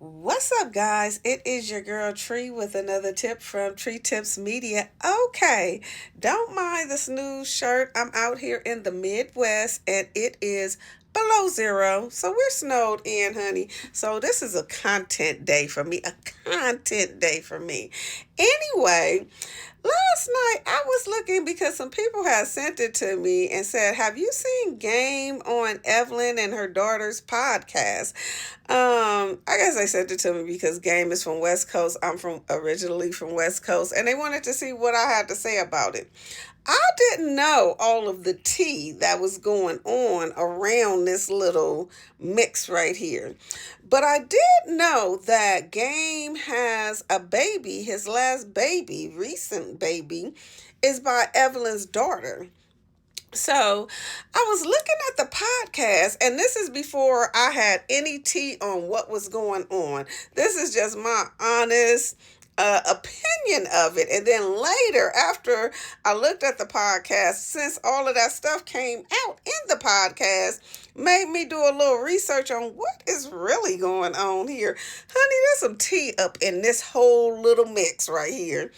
What's up, guys? It is your girl Tree with another tip from Tree Tips Media. Okay, don't mind this new shirt. I'm out here in the Midwest and it is below zero. So we're snowed in, honey. So this is a content day for me. A content day for me. Anyway, last night I was looking because some people had sent it to me and said, "Have you seen Game on Evelyn and her daughter's podcast?" I guess they sent it to me because Game is from West Coast. I'm from originally from West Coast, and they wanted to see what I had to say about it. I didn't know all of the tea that was going on around this little mix right here. But I did know that Game has a baby. His last baby, recent baby, is by Evelyn's daughter. So I was looking at the podcast, and this is before I had any tea on what was going on. This is just my honest opinion of it. And then later, after I looked at the podcast, since all of that stuff came out in the podcast, made me do a little research on what is really going on here. Honey, there's some tea up in this whole little mix right here.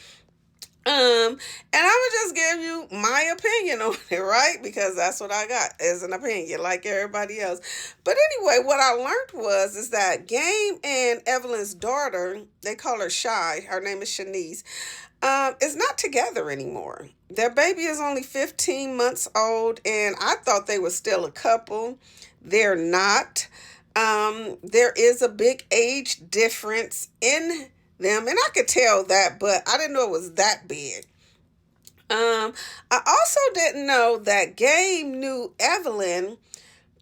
And I would just give you my opinion on it, right? Because that's what I got as an opinion, like everybody else. But anyway, what I learned is that Game and Evelyn's daughter, they call her Shy, her name is Shanice, is not together anymore. Their baby is only 15 months old, and I thought they were still a couple. They're not. There is a big age difference in them, and I could tell that, but I didn't know it was that big. I also didn't know that Game knew Evelyn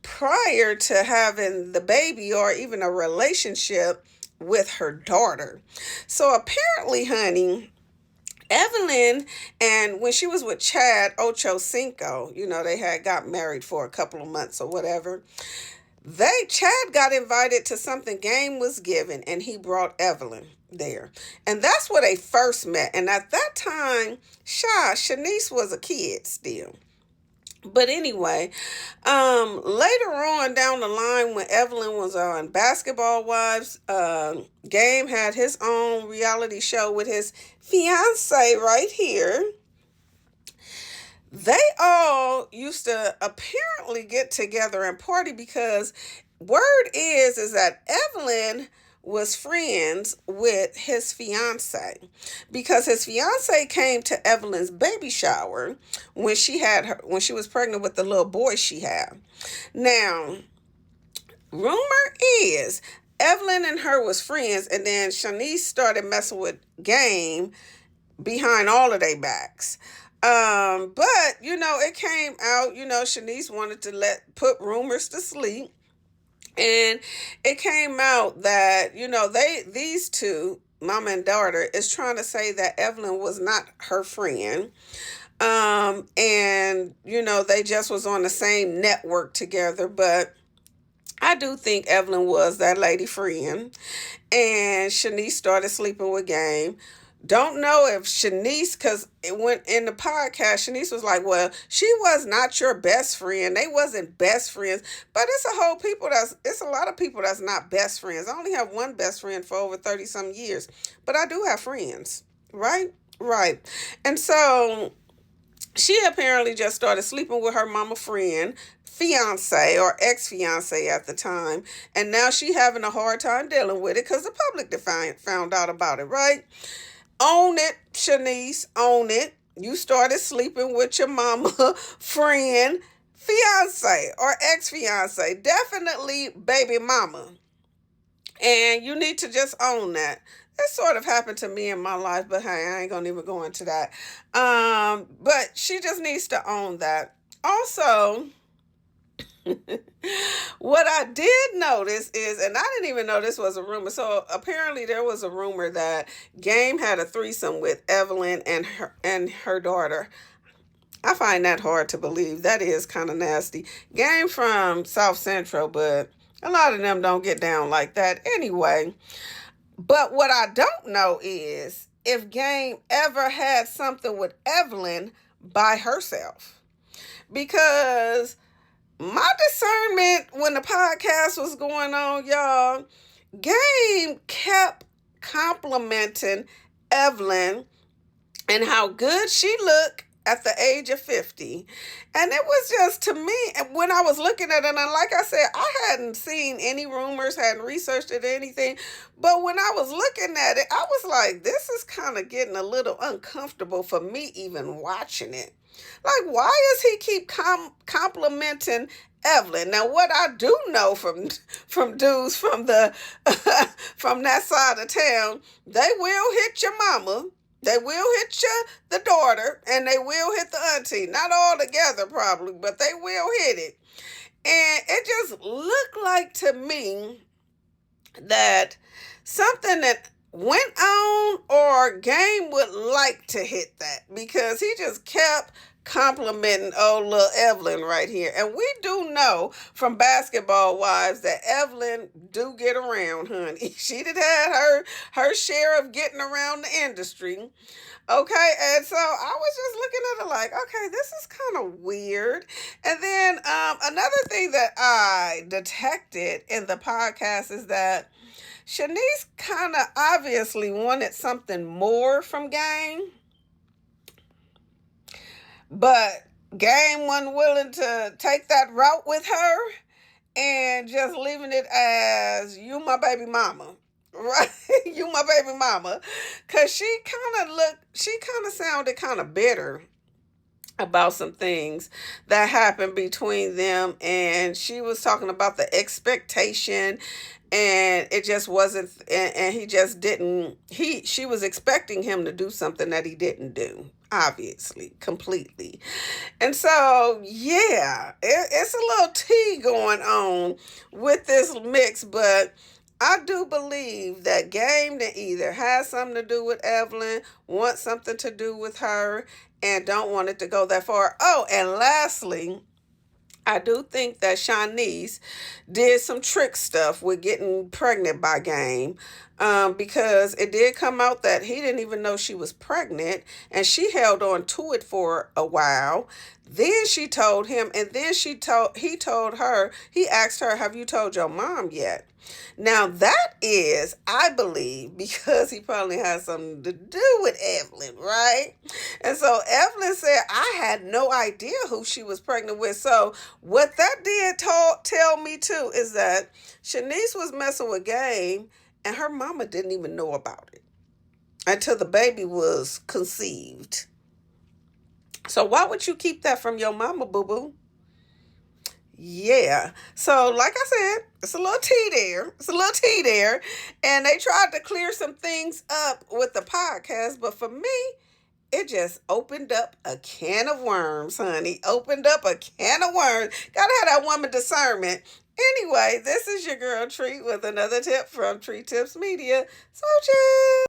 prior to having the baby or even a relationship with her daughter. So apparently, honey, Evelyn, and when she was with Chad Ochocinco, they had got married for a couple of months or whatever. Chad got invited to something Game was giving, and he brought Evelyn there. And that's where they first met. And at that time, Shanice was a kid still. But anyway, later on down the line when Evelyn was on Basketball Wives, Game had his own reality show with his fiance right here. They all used to apparently get together and party because word is that Evelyn was friends with his fiance because his fiance came to Evelyn's baby shower when when she was pregnant with the little boy she had. Now, rumor is Evelyn and her was friends, and then Shanice started messing with Game behind all of their backs. But it came out, Shanice wanted to put rumors to sleep. And it came out that, these two, mom and daughter, is trying to say that Evelyn was not her friend. And, they just was on the same network together. But I do think Evelyn was that lady friend. And Shanice started sleeping with Game. Don't know if Shanice, because it went in the podcast, Shanice was like, well, she was not your best friend. They wasn't best friends. But it's a lot of people that's not best friends. I only have one best friend for over 30 some years. But I do have friends, right? Right. And so she apparently just started sleeping with her mama friend, fiance or ex-fiance at the time. And now she having a hard time dealing with it because the public found out about it, right? Own it, Shanice, own it. You started sleeping with your mama, friend, fiance, or ex-fiance. Definitely baby mama. And you need to just own that. This sort of happened to me in my life, but hey, I ain't gonna even go into that. But she just needs to own that. Also, what I did notice is, and I didn't even know this was a rumor. So apparently there was a rumor that Game had a threesome with Evelyn and her daughter. I find that hard to believe. That is kind of nasty. Game from South Central, but a lot of them don't get down like that anyway. But what I don't know is if Game ever had something with Evelyn by herself. Because my discernment when the podcast was going on, y'all, Game kept complimenting Evelyn and how good she looked at the age of 50. And it was just, to me, when I was looking at it, and like I said, I hadn't seen any rumors, hadn't researched it or anything, but when I was looking at it, I was like, this is kind of getting a little uncomfortable for me even watching it. Like, why does he keep complimenting Evelyn? Now, what I do know from dudes from the from that side of town, they will hit your mama. They will hit you, the daughter, and they will hit the auntie. Not all together, probably, but they will hit it. And it just looked like to me that something that went on or Game would like to hit that, because he just kept complimenting old little Evelyn right here. And we do know from Basketball Wives that Evelyn do get around, honey. She did had her share of getting around the industry. Okay, and so I was just looking at it like, okay, this is kind of weird. And then another thing that I detected in the podcast is that Shanice kind of obviously wanted something more from Game, but Game wasn't willing to take that route with her and just leaving it as, you my baby mama. Right? You my baby mama. Because she kind of sounded kind of bitter about some things that happened between them, and she was talking about the expectation, and it just wasn't, and he just didn't, she was expecting him to do something that he didn't do, obviously, completely. And so, yeah, it's a little tea going on with this mix, but I do believe that Game that either has something to do with Evelyn, wants something to do with her, and don't want it to go that far. Oh, and lastly, I do think that Shanice did some trick stuff with getting pregnant by Game, because it did come out that he didn't even know she was pregnant, and she held on to it for a while. Then she told him, and then he told her, he asked her, have you told your mom yet? Now that is, I believe, because he probably has something to do with Evelyn, right? And so Evelyn said, I had no idea who she was pregnant with. So what that did tell me too is that Shanice was messing with Game, and her mama didn't even know about it until the baby was conceived. So why would you keep that from your mama, boo-boo? Yeah. So, like I said, it's a little tea there. It's a little tea there. And they tried to clear some things up with the podcast, but for me, it just opened up a can of worms, honey. Opened up a can of worms. Gotta have that woman discernment. Anyway, this is your girl Tree with another tip from Tree Tips Media. So, cheers.